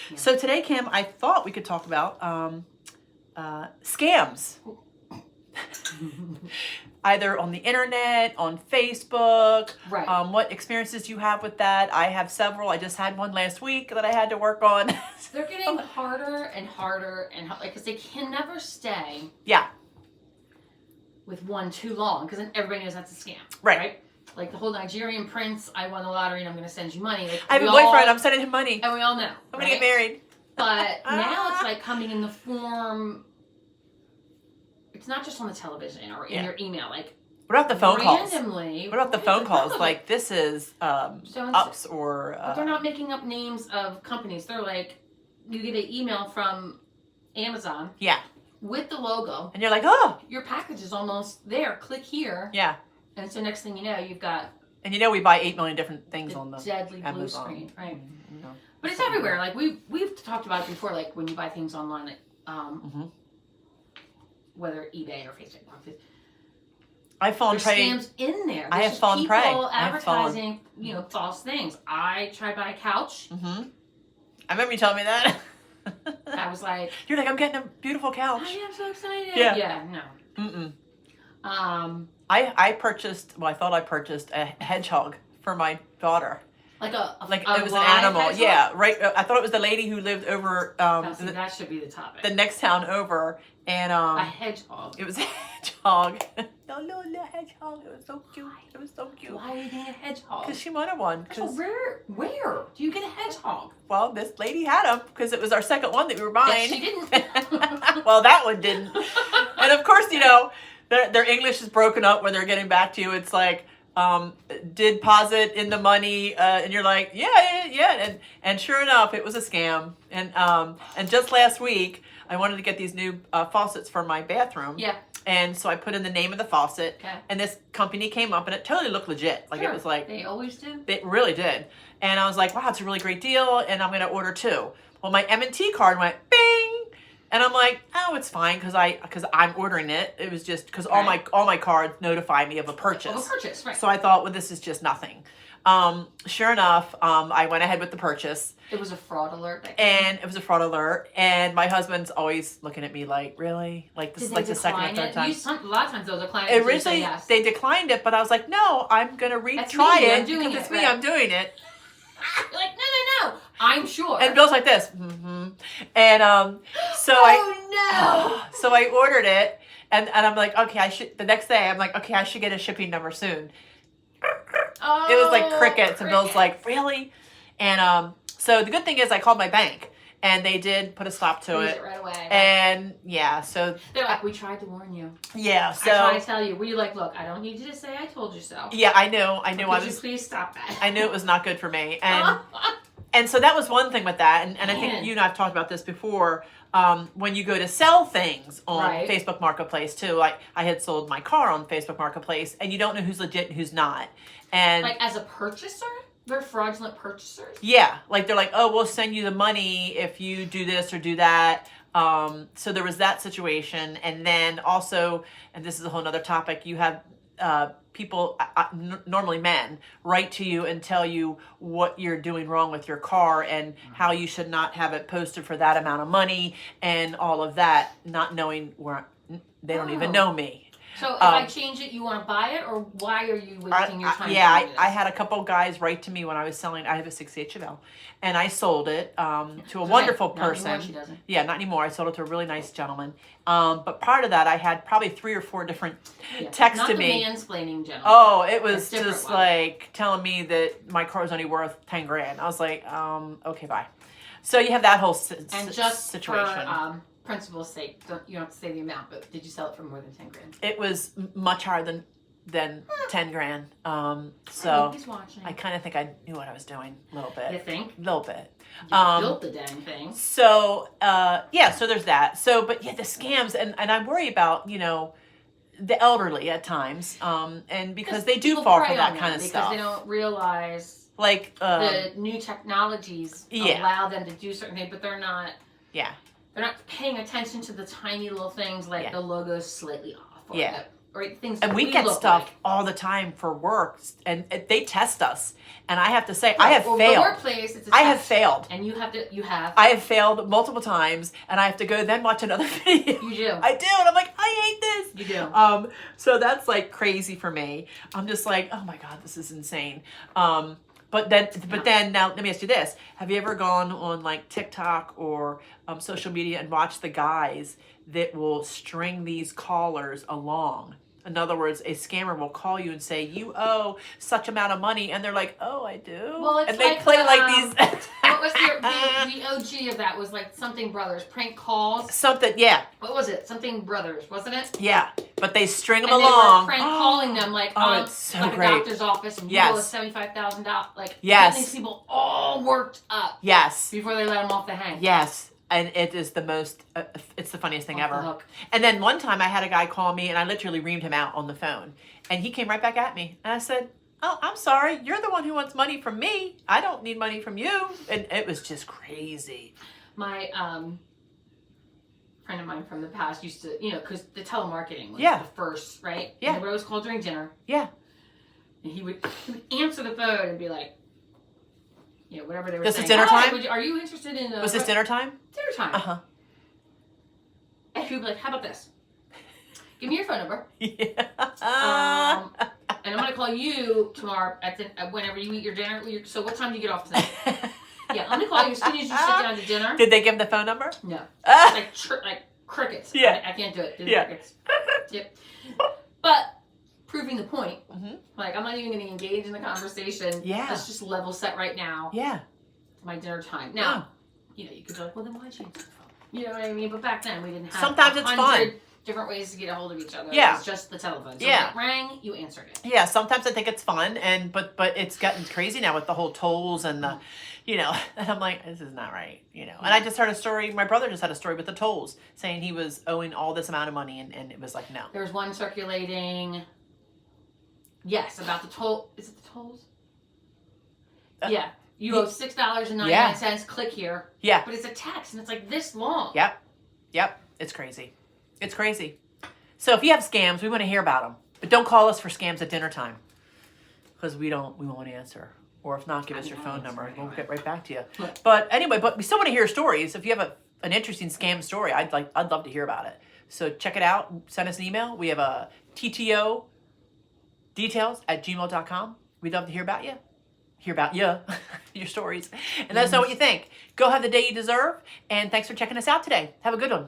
Yeah. So today, Kim, I thought we could talk about scams. Either on the internet, on Facebook, Right. What experiences you have with that. I have several. I just had one last week that I had to work on. They're getting harder and harder and because they can never stay. Yeah. With one too long, because then everybody knows that's a scam. Right. Like the whole Nigerian prince, I won the lottery and I'm going to send you money. Like, I have a boyfriend, I'm sending him money. And we all know. I'm going to get married. But now it's like coming in the form, it's not just on the television or in your email. Like, what about the phone calls? Randomly. What about the phone calls? Like, this is ups or... but they're not making up names of companies. They're like, you get an email from Amazon. Yeah. With the logo. And you're like, oh. Your package is almost there. Click here. Yeah. And so next thing you know, you've got... And you know we buy 8 million different things on the deadly blue Amazon screen. Right. Mm-hmm. But it's everywhere. Like, we've talked about it before, like when you buy things online, whether eBay or Facebook. I've fallen prey. Scams in there. I have fallen prey. People advertising, false things. I tried to buy a couch. I remember you telling me that. I was like, you're like, I'm getting a beautiful couch. I am so excited. Yeah. Yeah, no. I purchased, well, I thought I purchased a hedgehog for my daughter. Like it was an animal. Hedgehog? Yeah, right. I thought it was the lady who lived over that should be the topic. The next town over, and a hedgehog. It was a hedgehog. No, hedgehog. It was so cute. It was so cute. Why are you getting a hedgehog? Because she wanted one. So where do you get a hedgehog? Well, this lady had them because it was our second one that we were buying. Yes, she didn't. Well, that one didn't. And of course, their English is broken up when they're getting back to you. It's like, deposit in the money, and you're like, yeah. And sure enough, it was a scam. And just last week, I wanted to get these new faucets for my bathroom. Yeah. And so I put in the name of the faucet, and this company came up, and it totally looked legit. Like it was like they always do. They really did. And I was like, wow, it's a really great deal, and I'm going to order 2. Well, my M&T card went bing, and I'm like, oh, it's fine because I'm ordering it. It was just because all my cards notify me of a purchase. Of a purchase, right? So I thought, well, this is just nothing. Sure enough, I went ahead with the purchase. It was a fraud alert. And it was a fraud alert. And my husband's always looking at me like, really? Like this is like the second or third time. A lot of times those are clients. Originally, they declined it, but I was like, no, I'm going to retry it because it's me. I'm doing it. You're like, no. I'm sure. And Bill's like this. And so so I ordered it, and I'm like, okay, the next day I'm like, okay, I should get a shipping number soon. It was like crickets, and Bill's like, really? And so the good thing is I called my bank, and they did put a stop to it right away. And yeah, so they're like, we tried to warn you. Yeah, so I tried to tell you. Were you like, look, I don't need you to say I told you so. Yeah, I know. Could you please stop that? I knew it was not good for me, and so that was one thing with that, and I think you and I have talked about this before. When you go to sell things on Facebook Marketplace too, like I had sold my car on Facebook Marketplace, and you don't know who's legit and who's not. And like as a purchaser, they're fraudulent purchasers. Yeah, like they're like, oh, we'll send you the money if you do this or do that. So there was that situation, and then also, and this is a whole other topic, you have people, normally men, write to you and tell you what you're doing wrong with your car and how you should not have it posted for that amount of money and all of that, not knowing where they don't even know me. So if I change it, you want to buy it, or why are you wasting your time? Yeah, I had a couple guys write to me when I was selling. I have a 68 Chevelle, and I sold it to a wonderful person. Not anymore, she doesn't. Yeah, not anymore. I sold it to a really nice gentleman. But part of that, I had probably 3 or 4 different texts to me. Not the mansplaining gentleman. Oh, it was just like telling me that my car is only worth 10 grand. I was like, okay, bye. So you have that whole situation. For, principle's sake, you don't have to say the amount, but did you sell it for more than 10 grand? It was much higher than 10 grand. So he's watching. I kind of think I knew what I was doing a little bit. You think? A little bit. You built the dang thing. So, so there's that. So, but yeah, the scams, and I worry about, the elderly at times, and because they do fall for that kind of stuff. Because they don't realize like the new technologies allow them to do certain things, but they're not. Yeah. They're not paying attention to the tiny little things like the logo's slightly off. Or right? Things And that we get look stuff like. all the time for work, and they test us. And I have to say, I have Well, failed. The workplace, it's a I have test. failed. And you have. I have failed multiple times, and I have to go then watch another video. You do. I do, and I'm like, I hate this. You do. So that's like crazy for me. I'm just like, oh my God, this is insane. But then now let me ask you this: have you ever gone on like TikTok or social media and watched the guys that will string these callers along? In other words, a scammer will call you and say, you owe such amount of money. And they're like, oh, I do? Well, it's and they like play the, like these. What was the OG of that? Was like something brothers, prank calls. Something, yeah. What was it? Something brothers, wasn't it? Yeah. But they string them and along. They were prank calling them like, it's so like great. a doctor's office and you owe us $75,000. Like, yes. Getting these people all worked up. Yes. Before they let them off the hang. Yes. And it is the most, it's the funniest thing Off ever. the hook. And then one time I had a guy call me and I literally reamed him out on the phone. And he came right back at me. And I said, oh, I'm sorry. You're the one who wants money from me. I don't need money from you. And it was just crazy. My friend of mine from the past used to, because the telemarketing was Yeah. the first, right? Yeah. And they would always call during dinner. Yeah. And he would answer the phone and be like, whatever they were This saying. is dinner time? Are you interested in... Was this dinner time? Dinner time. Uh-huh. And he would be like, how about this? Give me your phone number. Yeah. And I'm going to call you tomorrow whenever you eat your dinner. So what time do you get off tonight? Yeah, I'm going to call you as soon as you sit down to dinner. Did they give him the phone number? No. Ah. Like crickets. Yeah. I can't do it. Yeah. Crickets. Yep. But proving the point, Mm-hmm. like I'm not even going to engage in the conversation. Yeah. Let's just level set right now. Yeah. It's my dinner time. Now, you could be like, well, then why'd you answer the phone? You know what I mean? But back then we didn't have Sometimes it's 100 fun. different ways to get a hold of each other. Yeah. It was just the telephone. So Yeah. when it rang, you answered it. Yeah, sometimes I think it's fun, but it's gotten crazy now with the whole tolls and the, and I'm like, this is not right, And I just heard a story, my brother just had a story with the tolls, saying he was owing all this amount of money, and it was like, no. There's one circulating, yes, about the toll. Is it the tolls? Yeah. You owe $6.99. Click here. Yeah. But it's a text, and it's like this long. Yep. It's crazy. It's crazy. So if you have scams, we want to hear about them. But don't call us for scams at dinner time. Because we won't answer. Or if not, give us your phone number and we'll get right back to you. Look. But anyway, we still want to hear stories. If you have an interesting scam story, I'd love to hear about it. So check it out. Send us an email. We have a TTOdetails@gmail.com. We'd love to hear about you. Your stories. And let us know what you think. Go have the day you deserve. And thanks for checking us out today. Have a good one.